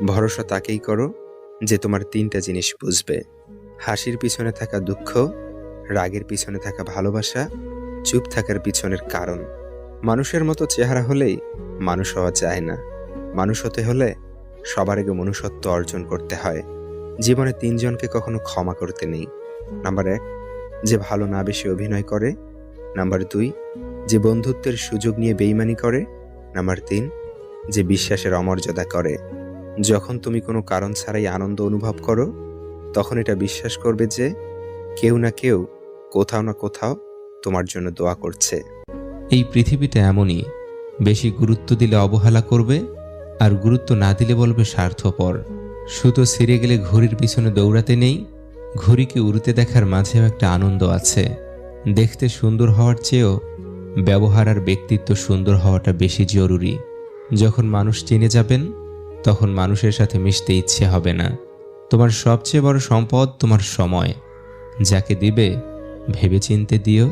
ভরসা তাকেই করো যে তোমার তিনটা জিনিস বুঝবে: হাসির পিছনে থাকা দুঃখ, রাগের পিছনে থাকা ভালোবাসা, চুপ থাকার পিছনের কারণ। মানুষের মতো চেহারা হলেই মানুষ হওয়া যায় না। মানুষ হতে হলে সবার আগে মনুষ্যত্ব অর্জন করতে হয়। জীবনে তিনজনকে কখনো ক্ষমা করতে নেই। নাম্বার 1, যে ভালো না বেশি অভিনয় করে। নাম্বার 2, যে বন্ধুত্বের সুযোগ নিয়ে বেইমানি করে। নাম্বার 3, যে বিশ্বাসের অমর্যাদা করে। যখন তুমি কোনো কারণ ছাড়াই আনন্দ অনুভব করো, তখন এটা বিশ্বাস করবে যে কেউ না কেউ কোথাও না কোথাও তোমার জন্য দোয়া করছে। এই পৃথিবীটা এমনই, বেশি গুরুত্ব দিলে অবহেলা করবে, আর গুরুত্ব না দিলে বলবে স্বার্থপর। সুতো ছিঁড়ে গেলে ঘড়ির পিছনে দৌড়াতে নেই, ঘড়িকে উড়তে দেখার মাঝেও একটা আনন্দ আছে। দেখতে সুন্দর হওয়ার চেয়েও ব্যবহার আর ব্যক্তিত্ব সুন্দর হওয়াটা বেশি জরুরি। যখন মানুষ চিনে যাবেন, তখন মানুষের সাথে মিশতে ইচ্ছে হবে না। তোমার সবচেয়ে বড় সম্পদ তোমার সময়। যাকে দিবে ভেবেচিন্তে দিও।